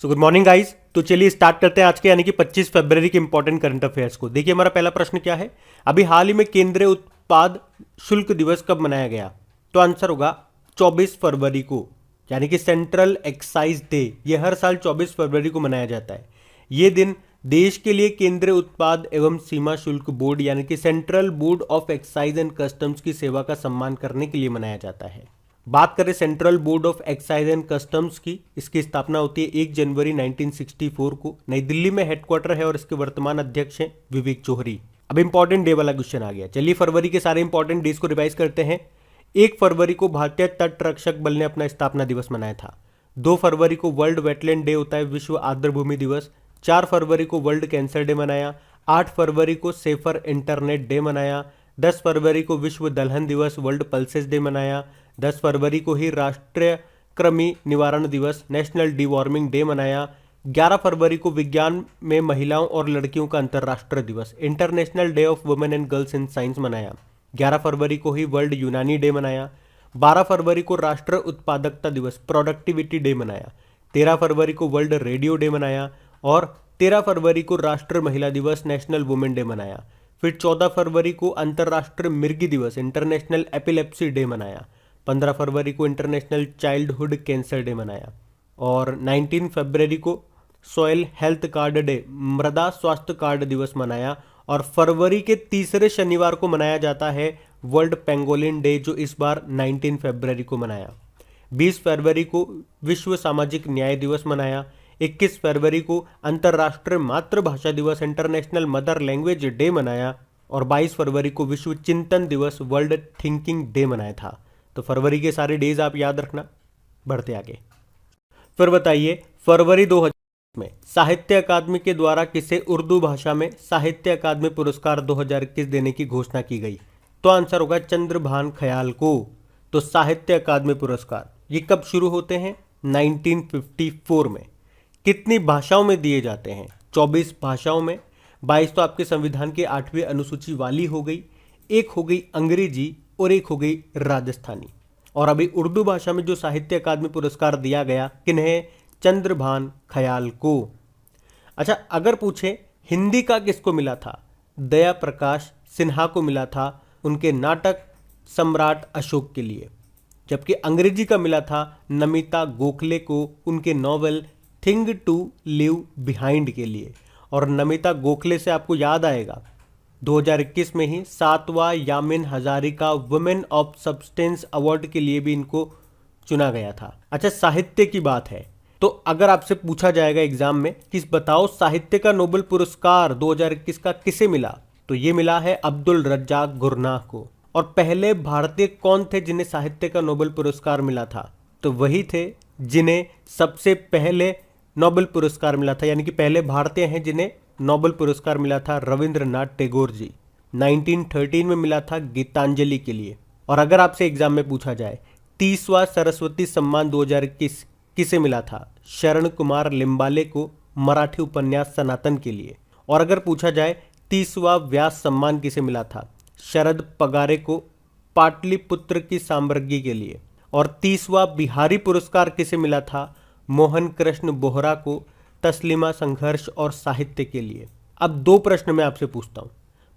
So good morning guys. तो चलिए start करते हैं आज के यानी कि 25 फरवरी के इंपॉर्टेंट करंट अफेयर्स को। देखिए हमारा पहला प्रश्न क्या है, अभी हाल ही में केंद्रीय उत्पाद शुल्क दिवस कब मनाया गया? तो आंसर होगा 24 फरवरी को, यानी कि सेंट्रल एक्साइज डे। ये हर साल 24 फरवरी को मनाया जाता है। ये दिन देश के लिए केंद्रीय उत्पाद एवं सीमा शुल्क बोर्ड यानी कि central board of excise and customs की सेवा का सम्मान करने के लिए मनाया जाता है। बात करें central board of excise and customs की, इसकी स्थापना होती है 1 जनवरी 1964 को। नई दिल्ली में हेडक्वार्टर है और इसके वर्तमान अध्यक्ष हैं विवेक जोहरी। अब इंपॉर्टेंट डे वाला क्वेश्चन आ गया। चलिए फरवरी के सारे इंपॉर्टेंट डेज को रिवाइज करते हैं। 1 फरवरी को भारतीय तट रक्षक बल ने अपना स्थापना दिवस मनाया था। 2 फरवरी को वर्ल्ड वेटलैंड डे होता है, विश्व आर्द्रभूमि दिवस। 4 फरवरी को वर्ल्ड कैंसर डे मनाया। 8 फरवरी को सेफर इंटरनेट डे मनाया। 10 फरवरी को विश्व दलहन दिवस वर्ल्ड पल्सेस डे मनाया। 10 फरवरी को ही राष्ट्रीय कृमि निवारण दिवस नेशनल डिवॉर्मिंग डे मनाया। 11 फरवरी को विज्ञान में महिलाओं और लड़कियों का अंतर्राष्ट्रीय दिवस international day of women and girls in science मनाया। 11 फरवरी को ही वर्ल्ड यूनानी डे मनाया। 12 फरवरी को राष्ट्रीय उत्पादकता दिवस प्रोडक्टिविटी डे मनाया। 13 फरवरी को वर्ल्ड रेडियो डे मनाया और 13 फरवरी को राष्ट्रीय महिला दिवस नेशनल वुमेन डे मनाया। फिर 14 फरवरी को अंतर्राष्ट्रीय मिर्गी दिवस इंटरनेशनल एपिलेप्सी डे मनाया। 15 फरवरी को इंटरनेशनल चाइल्डहुड कैंसर डे मनाया और 19 फरवरी को सॉइल हेल्थ कार्ड डे मृदा स्वास्थ्य कार्ड दिवस मनाया। और फरवरी के तीसरे शनिवार को मनाया जाता है वर्ल्ड पेंगोलिन डे, जो इस बार 19 फरवरी को मनाया। 20 फरवरी को विश्व सामाजिक न्याय दिवस मनाया। 21 फरवरी को अंतर्राष्ट्रीय मातृभाषा दिवस इंटरनेशनल मदर लैंग्वेज डे मनाया और 22 फरवरी को विश्व चिंतन दिवस वर्ल्ड थिंकिंग डे मनाया था। तो फरवरी के सारे डेज आप याद रखना। बढ़ते आगे। फिर बताइए फरवरी 2000 में साहित्य अकादमी के द्वारा किसे उर्दू भाषा में साहित्य अकादमी पुरस्कार 2021 देने की घोषणा की गई? तो आंसर होगा चंद्रभान खयाल को। तो साहित्य अकादमी पुरस्कार ये कब शुरू होते हैं? 1954 में। कितनी भाषाओं में दिए जाते हैं? 24 भाषाओं में। 22 तो आपके संविधान के 8वीं अनुसूची वाली हो गई, एक हो गई अंग्रेजी और एक हो गई राजस्थानी। और अभी उर्दू भाषा में जो साहित्य अकादमी पुरस्कार दिया गया किन्हें? चंद्रभान खयाल को। अच्छा, अगर पूछे हिंदी का किसको मिला था? दया प्रकाश सिन्हा को मिला था उनके नाटक सम्राट अशोक के लिए। जबकि अंग्रेजी का मिला था नमिता गोखले को उनके novel thing to leave behind के लिए। और नमिता गोखले से आपको याद आएगा 2021 में ही 7वां Yamin Hazarika women of substance award के लिए भी इनको चुना गया था। अच्छा, साहित्य की बात है तो अगर आपसे पूछा जाएगा एग्जाम में कि बताओ साहित्य का नोबेल पुरस्कार 2021 का किसे मिला, तो ये मिला है अब्दुल रज्जाक गुरनाह को। और पहले भारतीय कौन थे जिन्हें साहित्य का नोबेल पुरस्कार मिला था? तो वही थे जिन्हें सबसे पहले नोबेल पुरस्कार मिला था, यानी कि पहले भारतीय हैं जिन्हें नोबेल पुरस्कार मिला था रविंद्रनाथ टैगोर जी। 1913 में मिला था गीतांजलि के लिए। और अगर आपसे एग्जाम में पूछा जाए 30वां सरस्वती सम्मान 2021 किसे मिला था? शरण कुमार लिम्बाले को मराठी उपन्यास सनातन के लिए। और अगर पूछा जाए 30वां व्यास सम्मान किसे मिला था? शरद पगारे को पाटलिपुत्र की साम्राज्ञी के लिए। और 30वां बिहारी पुरस्कार किसे मिला था? मोहन कृष्ण बोहरा को तस्लीमा संघर्ष और साहित्य के लिए। अब 2 प्रश्न मैं आपसे पूछता हूं,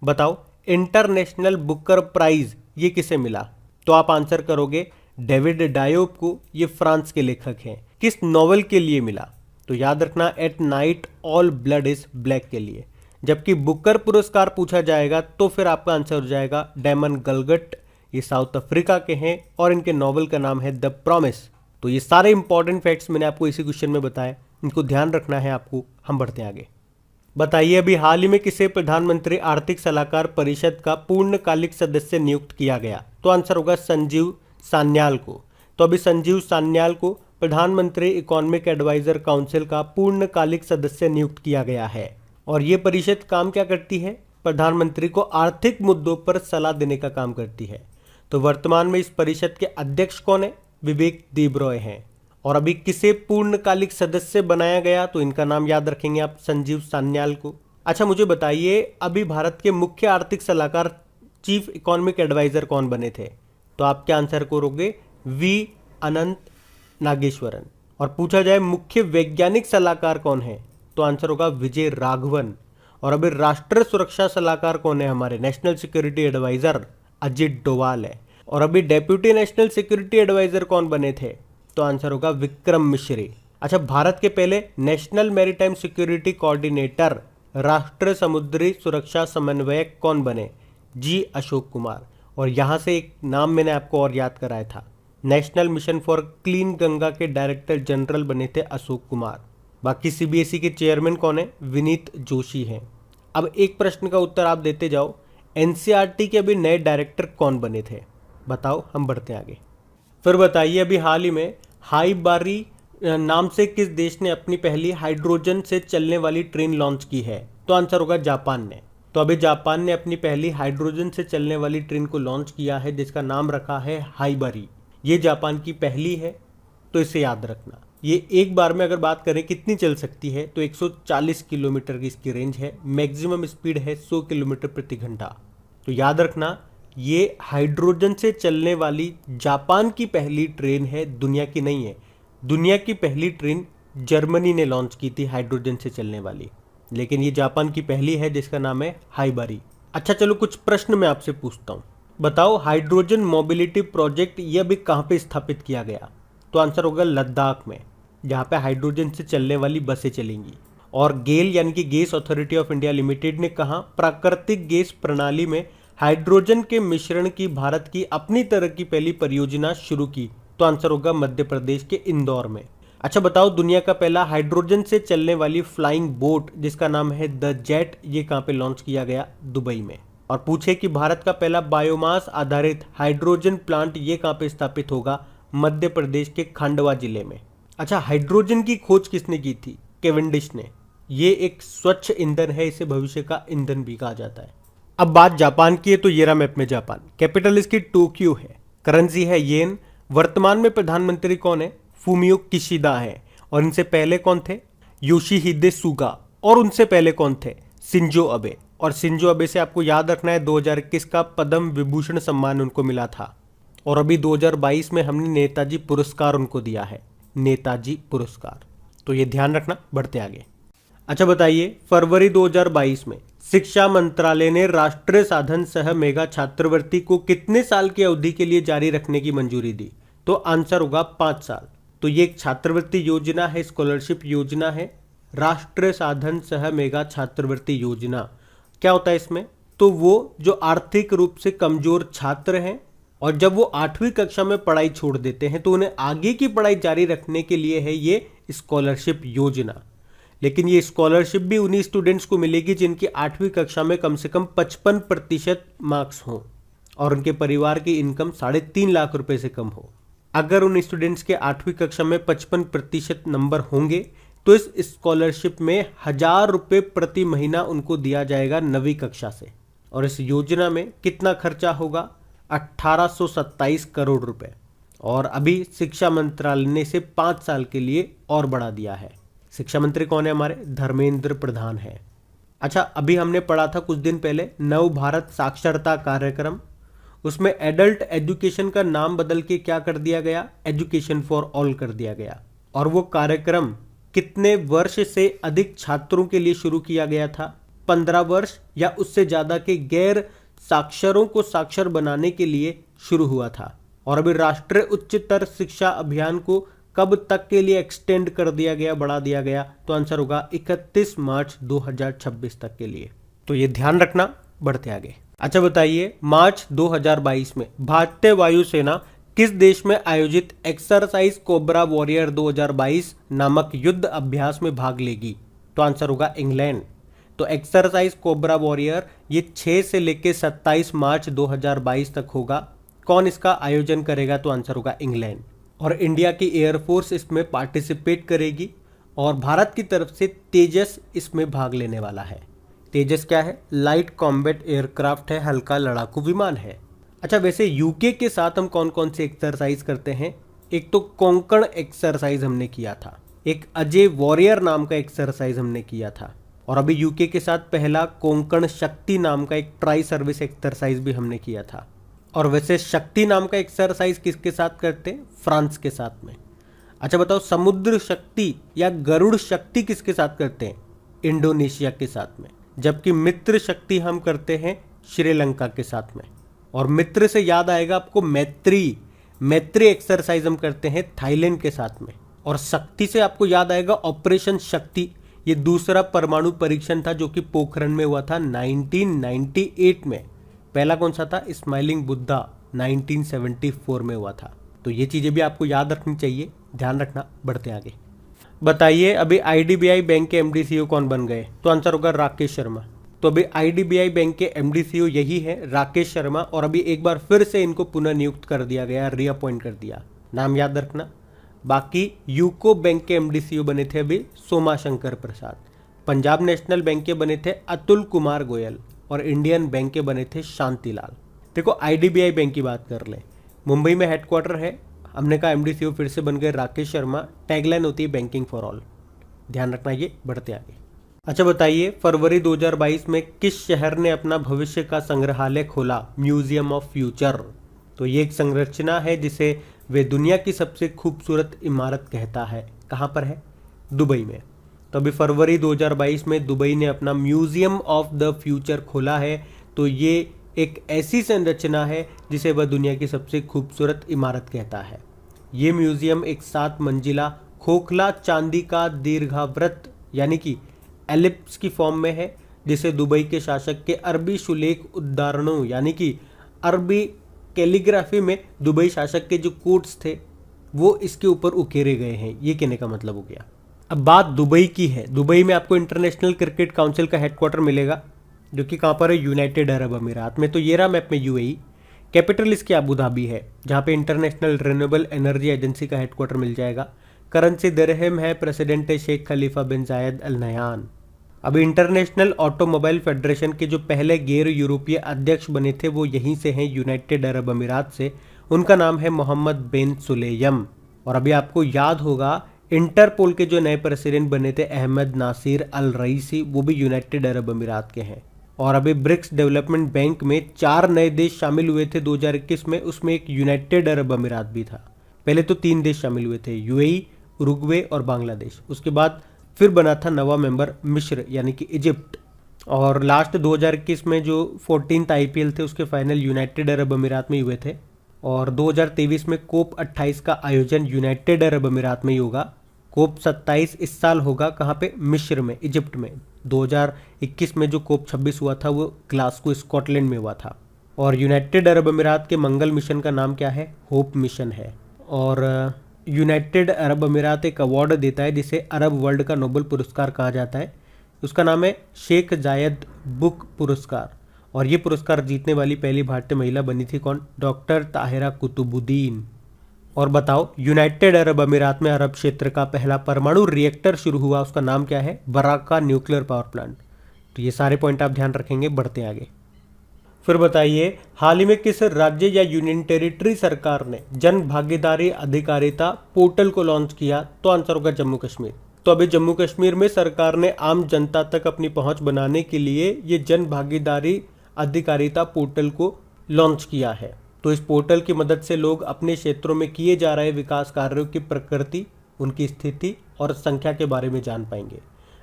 बताओ इंटरनेशनल बुकर प्राइज ये किसे मिला? तो आप आंसर करोगे डेविड डायोब को, ये फ्रांस के लेखक हैं। किस नॉवेल के लिए मिला? तो याद रखना at night all blood is black के लिए। जबकि बुकर पुरस्कार पूछा जाएगा तो फिर आपका आंसर हो जाएगा डैमन गलगट, ये साउथ अफ्रीका के हैं और इनके नॉवेल का नाम है द प्रॉमिस। तो ये सारे इंपॉर्टेंट फैक्ट्स मैंने आपको इसी क्वेश्चन में बताए, इनको ध्यान रखना है आपको। हम बढ़ते हैं आगे। बताइए अभी हाल ही में किसे प्रधानमंत्री आर्थिक सलाहकार परिषद का पूर्णकालिक सदस्य नियुक्त किया गया? तो आंसर होगा संजीव सान्याल को। तो अभी संजीव सान्याल को प्रधानमंत्री इकोनॉमिक एडवाइजर काउंसिल का पूर्णकालिक सदस्य नियुक्त किया गया है। और ये परिषद काम क्या करती है? प्रधानमंत्री को आर्थिक मुद्दों पर सलाह देने का काम करती है। तो वर्तमान में इस परिषद के अध्यक्ष कौन है? विवेक देबरॉय हैं। और अभी किसे पूर्णकालिक सदस्य बनाया गया? तो इनका नाम याद रखेंगे आप, संजीव सान्याल को। अच्छा, मुझे बताइए अभी भारत के मुख्य आर्थिक सलाहकार चीफ इकोनॉमिक एडवाइजर कौन बने थे? तो आप क्या आंसर करोगे? वी अनंत नागेश्वरन। और पूछा जाए मुख्य वैज्ञानिक सलाहकार कौन है, तो आंसर होगा विजय राघवन। और अभी राष्ट्रीय सुरक्षा सलाहकार कौन है, हमारे national security adviser Ajit Doval है। और अभी डेप्यूटी नेशनल सिक्योरिटी एडवाइजर कौन बने थे, तो आंसर होगा विक्रम मिश्री। अच्छा, भारत के पहले नेशनल मैरीटाइम सिक्योरिटी कोऑर्डिनेटर, राष्ट्रीय समुद्री सुरक्षा समन्वयक कौन बने, जी अशोक कुमार। और यहाँ से एक नाम मैंने आपको और याद कराया था, national mission for clean Ganga के डायरेक्टर जनरल बने थे अशोक कुमार। बाकी सीबीएसई के चेयरमैन कौन है, विनीत जोशी हैं। अब एक प्रश्न का उत्तर आप देते जाओ, एनसीईआरटी के अभी नए डायरेक्टर कौन बने थे, बताओ, हम बढ़ते हैं आगे। फिर बताइए, अभी हाल ही में हाईबारी नाम से किस देश ने अपनी पहली हाइड्रोजन से चलने वाली ट्रेन लॉन्च की है, तो आंसर होगा जापान ने। तो अभी जापान ने अपनी पहली हाइड्रोजन से चलने वाली ट्रेन को लॉन्च किया है, जिसका नाम रखा है हाईबारी। ये जापान की पहली है, तो इसे याद रखना। ये एक बार में अगर बात करें कितनी चल सकती है, तो 140 किलोमीटर की इसकी रेंज है, मैक्सिमम स्पीड है 100 किलोमीटर प्रति घंटा। तो याद रखना, ये हाइड्रोजन से चलने वाली जापान की पहली ट्रेन है, दुनिया की नहीं है। दुनिया की पहली ट्रेन जर्मनी ने लॉन्च की थी हाइड्रोजन से चलने वाली, लेकिन ये जापान की पहली है, जिसका नाम है हाईबारी। अच्छा चलो, कुछ प्रश्न मैं आपसे पूछता हूँ। बताओ, हाइड्रोजन मोबिलिटी प्रोजेक्ट ये अभी कहाँ पे स्थापित किया गया, तो आंसर होगा लद्दाख में, जहाँ पे हाइड्रोजन से चलने वाली बसें चलेंगी। और गेल यानी कि gas authority of India limited ने कहा प्राकृतिक गैस प्रणाली में हाइड्रोजन के मिश्रण की भारत की अपनी तरह की पहली परियोजना शुरू की, तो आंसर होगा मध्य प्रदेश के इंदौर में। अच्छा बताओ, दुनिया का पहला हाइड्रोजन से चलने वाली फ्लाइंग बोट जिसका नाम है द जेट, ये कहाँ पे लॉन्च किया गया, दुबई में। और पूछे कि भारत का पहला बायोमास आधारित हाइड्रोजन प्लांट ये कहाँ पे स्थापित होगा, मध्य प्रदेश के खंडवा जिले में। अच्छा, हाइड्रोजन की खोज किसने की थी, केवेंडिश ने। ये एक स्वच्छ ईंधन है, इसे भविष्य का ईंधन भी कहा जाता है। अब बात जापान की है, तो ये रहा मैप में जापान। कैपिटल इसकी टोक्यो है, करेंसी है येन। वर्तमान में प्रधानमंत्री कौन है, फूमियो किशिदा है। और इनसे पहले कौन थे, योशिहिदे सुगा। और उनसे पहले कौन थे, शिंजो अबे। और शिंजो अबे से आपको याद रखना है 2021 का पद्म विभूषण सम्मान उनको मिला था। और अभी 2022 में हमने नेताजी पुरस्कार उनको दिया है, नेताजी पुरस्कार, तो ये ध्यान रखना। बढ़ते आगे। अच्छा बताइए, फरवरी 2022 में शिक्षा मंत्रालय ने राष्ट्रीय साधन सह मेगा छात्रवृत्ति को कितने साल की अवधि के लिए जारी रखने की मंजूरी दी, तो आंसर होगा 5 साल। तो ये एक छात्रवृत्ति योजना है, स्कॉलरशिप योजना है, राष्ट्रीय साधन सह मेगा छात्रवृत्ति योजना। क्या होता है इसमें, तो वो जो आर्थिक रूप से कमजोर छात्र हैं और जब वो 8वीं कक्षा में पढ़ाई छोड़ देते हैं तो उन्हें आगे की पढ़ाई जारी रखने के लिए है ये स्कॉलरशिप योजना। लेकिन ये स्कॉलरशिप भी उन्हीं स्टूडेंट्स को मिलेगी जिनकी 8वीं कक्षा में कम से कम 55% मार्क्स हों और उनके परिवार की इनकम 3.5 लाख रुपए से कम हो। अगर उन स्टूडेंट्स के 8वीं कक्षा में 55% नंबर होंगे तो इस स्कॉलरशिप में 1000 रुपये प्रति महीना उनको दिया जाएगा 9वीं कक्षा से। और इस योजना में कितना खर्चा होगा, 1827 करोड़ रुपए। और अभी शिक्षा मंत्रालय ने इसे 5 साल के लिए और बढ़ा दिया है। शिक्षा मंत्री कौन है, हमारे धर्मेंद्र प्रधान है। अच्छा, अभी हमने पढ़ा था कुछ दिन पहले नव भारत साक्षरता कार्यक्रम, उसमें एडल्ट एजुकेशन का नाम बदल के क्या कर दिया गया, एजुकेशन फॉर ऑल कर दिया गया। और वो कार्यक्रम कितने वर्ष से अधिक छात्रों के लिए शुरू किया गया था, 15 वर्ष या उससे ज्यादा के गैर साक्षरों को साक्षर बनाने के लिए शुरू हुआ था। और अभी राष्ट्रीय उच्चतर शिक्षा अभियान को कब तक के लिए एक्सटेंड कर दिया गया, बढ़ा दिया गया, तो आंसर होगा 31 मार्च 2026 तक के लिए। तो ये ध्यान रखना। बढ़ते आगे। अच्छा बताइए, मार्च 2022 में भारतीय वायुसेना किस देश में आयोजित एक्सरसाइज कोबरा वॉरियर 2022 नामक युद्ध अभ्यास में भाग लेगी, तो आंसर होगा इंग्लैंड। तो एक्सरसाइज कोबरा वॉरियर ये 6 से लेकर 27 मार्च 2022 तक होगा। कौन इसका आयोजन करेगा, तो आंसर होगा इंग्लैंड। और इंडिया की एयरफोर्स इसमें पार्टिसिपेट करेगी और भारत की तरफ से तेजस इसमें भाग लेने वाला है। तेजस क्या है, लाइट कॉम्बैट एयरक्राफ्ट है, हल्का लड़ाकू विमान है। अच्छा, वैसे यूके के साथ हम कौन कौन से एक्सरसाइज करते हैं, एक तो कोंकण एक्सरसाइज हमने किया था, एक अजय वॉरियर नाम का एक्सरसाइज हमने किया था, और अभी यूके के साथ पहला कोंकण शक्ति नाम का एक ट्राई सर्विस एक्सरसाइज भी हमने किया था। और वैसे शक्ति नाम का एक्सरसाइज किसके साथ करते हैं, फ्रांस के साथ में। अच्छा बताओ, समुद्र शक्ति या गरुड़ शक्ति किसके साथ करते हैं? इंडोनेशिया के साथ में। जबकि मित्र शक्ति हम करते हैं श्रीलंका के साथ में। और मित्र से याद आएगा आपको मैत्री, मैत्री एक्सरसाइज हम करते हैं थाईलैंड के साथ में। और शक्ति से आपको याद आएगा ऑपरेशन शक्ति, ये दूसरा परमाणु परीक्षण था जो कि पोखरण में हुआ था 1998 में। पहला कौन सा था? स्माइलिंग बुद्धा 1974 में हुआ था। तो ये चीजें भी आपको याद रखनी चाहिए, ध्यान रखना। बढ़ते आगे। बताइए अभी आईडीबीआई बैंक के एमडी सीईओ कौन बन गए? तो आंसर होगा राकेश शर्मा। तो अभी आईडीबीआई बैंक के एमडी सीईओ यही है, राकेश शर्मा। और अभी एक बार फिर से इनको पुनः नियुक्त कर दिया गया, रीअपॉइंट कर दिया। नाम याद रखना। बाकी यूको बैंक के एमडी सीईओ बने थे अभी सोमा शंकर प्रसाद। पंजाब नेशनल बैंक के बने थे अतुल कुमार गोयल। और इंडियन बैंक के बने थे शांतिलाल। देखो आईडीबीआई बैंक की बात कर ले, मुंबई में हेडक्वार्टर है। हमने कहा एमडी सीईओ फिर से बन गए राकेश शर्मा। टैगलाइन होती है बैंकिंग फॉर ऑल, ध्यान रखना ये। बढ़ते आगे। अच्छा बताइए फरवरी 2022 में किस शहर ने अपना भविष्य का संग्रहालय खोला? Museum of future. तो ये एक संरचना है जिसे वे दुनिया की सबसे खूबसूरत इमारत कहता है। कहाँ पर है? दुबई में। तो अभी फरवरी 2022 में दुबई ने अपना म्यूजियम ऑफ द फ्यूचर खोला है। तो ये एक ऐसी संरचना है जिसे वह दुनिया की सबसे खूबसूरत इमारत कहता है। ये म्यूजियम एक 7 मंजिला खोखला चांदी का दीर्घावृत्त यानी कि एलिप्स की फॉर्म में है, जिसे दुबई के शासक के अरबी शुलेख उद्धारणों यानी कि अरबी कैलीग्राफी में दुबई शासक के जो कोट्स थे वो इसके ऊपर उकेरे गए हैं। ये कहने का मतलब हो गया। अब बात दुबई की है। दुबई में आपको इंटरनेशनल क्रिकेट काउंसिल का हेडक्वार्टर मिलेगा जो कि कहाँ पर है? यूनाइटेड अरब अमीरात में। तो ये रहा मैप में यूएई। कैपिटल इसकी अबू धाबी है जहाँ पे इंटरनेशनल रिन्यूएबल एनर्जी एजेंसी का हेडक्वार्टर मिल जाएगा। करेंसी दिरहम है। प्रेसिडेंट है शेख खलीफा बिन जायद अल नहयान। अभी इंटरनेशनल ऑटोमोबाइल फेडरेशन के जो पहले गैर यूरोपीय अध्यक्ष बने थे वो यहीं से हैं, यूनाइटेड अरब अमीरात से। उनका नाम है मोहम्मद बिन सुलेयम। और अभी आपको याद होगा इंटरपोल के जो नए प्रेसिडेंट बने थे अहमद नासिर अल रईसी, वो भी यूनाइटेड अरब अमीरात के हैं। और अभी ब्रिक्स डेवलपमेंट बैंक में 4 नए देश शामिल हुए थे 2021 में, उसमें एक यूनाइटेड अरब अमीरात भी था। पहले तो 3 देश शामिल हुए थे, यूएई, उरुग्वे और बांग्लादेश। उसके बाद फिर बना था नवा मेंबर मिस्र यानी कि इजिप्ट। और लास्ट 2021 में जो 14th आईपीएल थे उसके फाइनल यूनाइटेड अरब अमीरात में ही हुए थे। और 2023 में कोप 28 का आयोजन यूनाइटेड अरब अमीरात में ही होगा। कोप 27 इस साल होगा कहाँ पे? मिस्र में, इजिप्ट में। 2021 में जो कोप 26 हुआ था वो ग्लासगो स्कॉटलैंड में हुआ था। और यूनाइटेड अरब अमीरात के मंगल मिशन का नाम क्या है? होप मिशन है। और यूनाइटेड अरब अमीरात एक अवार्ड देता है जिसे अरब वर्ल्ड का नोबेल पुरस्कार कहा जाता है। उसका नाम है शेख जायद बुक पुरस्कार। और ये पुरस्कार जीतने वाली पहली भारतीय महिला बनी थी कौन? डॉक्टर ताहिरा कुतुबुद्दीन। और बताओ यूनाइटेड अरब अमीरात में अरब क्षेत्र का पहला परमाणु रिएक्टर शुरू हुआ, उसका नाम क्या है? Baraka nuclear power plant. तो ये सारे पॉइंट आप ध्यान रखेंगे। बढ़ते आगे। फिर बताइए हाल ही में किस राज्य या यूनियन टेरिटरी सरकार ने जन भागीदारी अधिकारिता पोर्टल को लॉन्च किया? तो आंसर होगा जम्मू कश्मीर। तो अभी जम्मू कश्मीर में सरकार ने आम जनता तक अपनी पहुंच बनाने के लिए ये जन भागीदारी अधिकारिता पोर्टल को लॉन्च किया है। तो इस पोर्टल की मदद से लोग अपने क्षेत्रों में किए जा रहे विकास कार्यों की प्रकृति, उनकी स्थिति और संख्या के बारे में जान पाएंगे।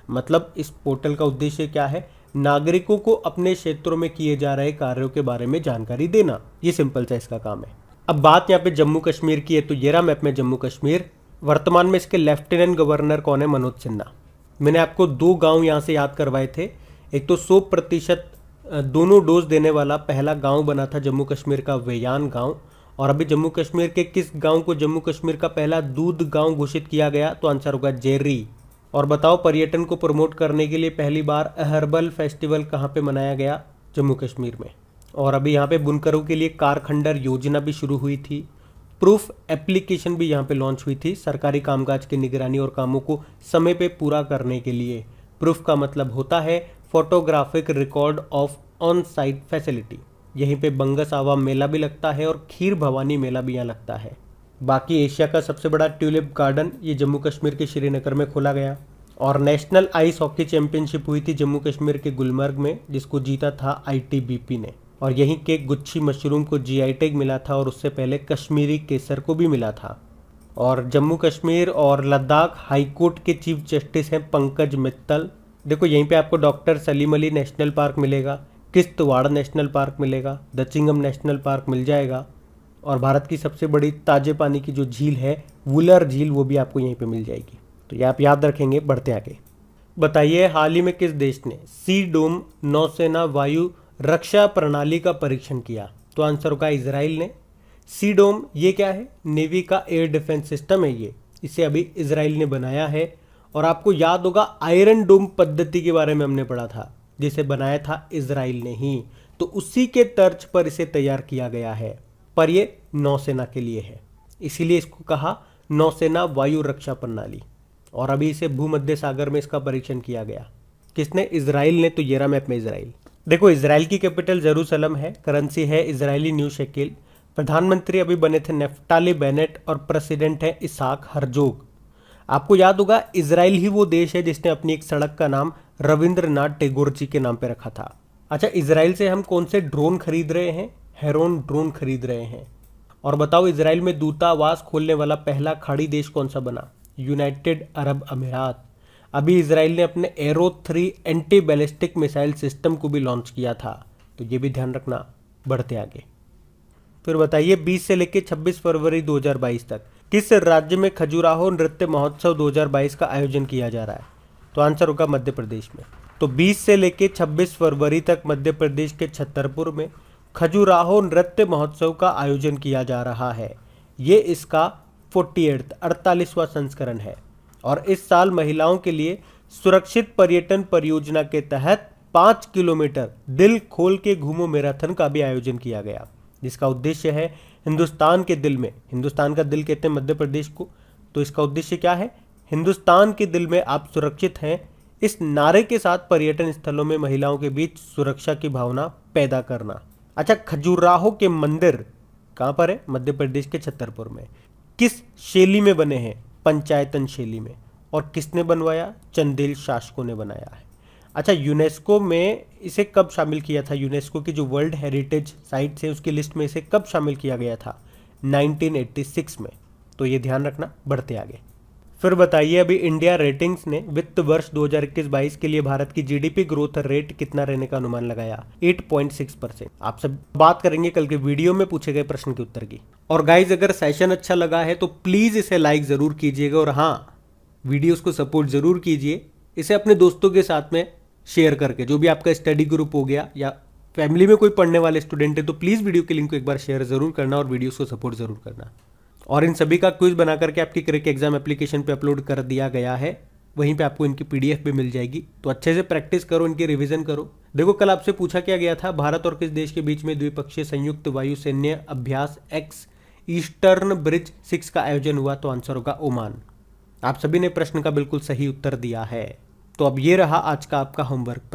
मतलब इस पोर्टल का उद्देश्य क्या है? नागरिकों को अपने क्षेत्रों में किए जा रहे कार्यों के बारे में जानकारी देना। ये सिंपल सा इसका काम है। अब बात यहाँ पे जम्मू कश्मीर की है। तो ये रहा मैप में जम्मू कश्मीर। वर्तमान में इसके लेफ्टिनेंट गवर्नर कौन है? मनोज सिन्हा। मैंने आपको 2 गांव यहाँ से याद करवाए थे। एक तो 100% दोनों डोज देने वाला पहला गांव बना था जम्मू कश्मीर का वेयान गांव। और अभी जम्मू कश्मीर के किस गांव को जम्मू कश्मीर का पहला दूध गांव घोषित किया गया? तो आंसर होगा जेरी। और बताओ पर्यटन को प्रमोट करने के लिए पहली बार हर्बल फेस्टिवल कहाँ पे मनाया गया? जम्मू कश्मीर में। और अभी यहाँ पे बुनकरों के लिए कारखंडर योजना भी शुरू हुई थी। प्रूफ एप्लीकेशन भी यहाँ पे लॉन्च हुई थी सरकारी कामकाज की निगरानी और कामों को समय पे पूरा करने के लिए। प्रूफ का मतलब होता है photographic record of on site facility. यहीं पे बंगस आवा मेला भी लगता है और खीर भवानी मेला भी यहाँ लगता है। बाकी एशिया का सबसे बड़ा ट्यूलिप गार्डन ये जम्मू कश्मीर के श्रीनगर में खोला गया। और नेशनल आइस हॉकी चैंपियनशिप हुई थी जम्मू कश्मीर के गुलमर्ग में, जिसको जीता था आईटीबीपी ने। और यहीं के गुच्छी मशरूम को जीआई टैग मिला था और उससे पहले कश्मीरी केसर को भी मिला था। और जम्मू कश्मीर और लद्दाख हाई कोर्ट के चीफ जस्टिस हैं पंकज मित्तल। देखो यहीं पे आपको doctor Salim Ali national park मिलेगा, किश्तवाड़ नेशनल पार्क मिलेगा, दचिंगम नेशनल पार्क मिल जाएगा, और भारत की सबसे बड़ी ताजे पानी की जो झील है वुलर झील वो भी आपको यहीं पे मिल जाएगी। तो ये आप याद रखेंगे। बढ़ते आगे। बताइए हाल ही में किस देश ने सी डोम नौसेना वायु रक्षा प्रणाली का परीक्षण किया? तो आंसर होगा इजराइल ने। सी डोम ये क्या है? नेवी का एयर डिफेंस सिस्टम है ये, इसे अभी इजराइल ने बनाया है। और आपको याद होगा आयरन डोम पद्धति के बारे में हमने पढ़ा था, जिसे बनाया था इजराइल ने ही, तो उसी के तर्ज पर इसे तैयार किया गया है, पर ये नौसेना के लिए है, इसीलिए इसको कहा नौसेना वायु रक्षा प्रणाली। और अभी इसे भूमध्य सागर में इसका परीक्षण किया गया। किसने? इजराइल ने। तो ये रहा मैप में इजराइल। देखो इजराइल की कैपिटल जेरूसलम है, करेंसी है इजरायली न्यू शेकेल। प्रधानमंत्री अभी बने थे नेफ्ताली बेनेट और प्रेसिडेंट है इसाक हरजोग। आपको याद होगा इजराइल ही वो देश है जिसने अपनी एक सड़क का नाम रविंद्रनाथ टैगोर जी के नाम पे रखा था। अच्छा, इजराइल से हम कौन से ड्रोन खरीद रहे हैं? हेरोन ड्रोन खरीद रहे हैं। और बताओ इजराइल में दूतावास खोलने वाला पहला खाड़ी देश कौन सा बना? यूनाइटेड अरब अमीरात। अभी इजराइल ने अपने arrow 3 anti ballistic missile system को भी लॉन्च किया था, तो ये भी ध्यान रखना। बढ़ते आगे। फिर बताइए 20 से लेकर 26 फरवरी 2022 तक किस राज्य में खजुराहो नृत्य महोत्सव 2022 का आयोजन किया जा रहा है? तो आंसर होगा मध्य प्रदेश में। तो 20 से लेकर 26 फरवरी तक मध्य प्रदेश के छतरपुर में खजुराहो नृत्य महोत्सव का आयोजन किया जा रहा है। ये इसका 48वां संस्करण है। और इस साल महिलाओं के लिए सुरक्षित पर्यटन परियोजना के तहत 5 किलोमीटर दिल खोल के घूमो मैराथन का भी आयोजन किया गया, जिसका उद्देश्य है हिंदुस्तान के दिल में, हिंदुस्तान का दिल कहते हैं मध्य प्रदेश को, तो इसका उद्देश्य क्या है? हिंदुस्तान के दिल में आप सुरक्षित हैं, इस नारे के साथ पर्यटन स्थलों में महिलाओं के बीच सुरक्षा की भावना पैदा करना। अच्छा, खजुराहो के मंदिर कहाँ पर है? मध्य प्रदेश के छतरपुर में। किस शैली में बने हैं? पंचायतन शैली में। और किसने बनवाया? चंदेल शासकों ने बनाया है। अच्छा, यूनेस्को में इसे कब शामिल किया था? यूनेस्को की जो वर्ल्ड हेरिटेज साइट्स है उसकी लिस्ट में इसे कब शामिल किया गया था? 1986 में। तो ये ध्यान रखना। बढ़ते आगे। फिर बताइए अभी इंडिया रेटिंग्स ने वित्त वर्ष 2021-22 के लिए भारत की जीडीपी ग्रोथ रेट कितना रहने का अनुमान लगाया? 8.6%। आप सब बात करेंगे कल के वीडियो में पूछे गए प्रश्न के उत्तर की। और गाइज अगर सेशन अच्छा लगा है तो प्लीज इसे लाइक जरूर कीजिएगा, और हाँ वीडियोस को सपोर्ट जरूर कीजिए, इसे अपने दोस्तों के साथ में शेयर करके। जो भी आपका स्टडी ग्रुप हो गया या फैमिली में कोई पढ़ने वाले स्टूडेंट है तो प्लीज वीडियो के लिंक को एक बार शेयर जरूर करना और वीडियोस को सपोर्ट जरूर करना। और इन सभी का क्विज बना करके आपकी क्रैक एग्जाम एप्लीकेशन पे अपलोड कर दिया गया है, वहीं पे आपको इनकी पीडीएफ भी मिल जाएगी। तो अच्छे से प्रैक्टिस करो, इनकी रिवीजन करो। देखो कल आपसे पूछा क्या गया था, भारत और किस देश के बीच में द्विपक्षीय संयुक्त वायु सैन्य अभ्यास एक्स ईस्टर्न ब्रिज 6 का आयोजन हुआ? तो आंसर होगा ओमान। आप सभी ने प्रश्न का बिल्कुल सही उत्तर दिया है। तो अब ये रहा आज का आपका होमवर्क।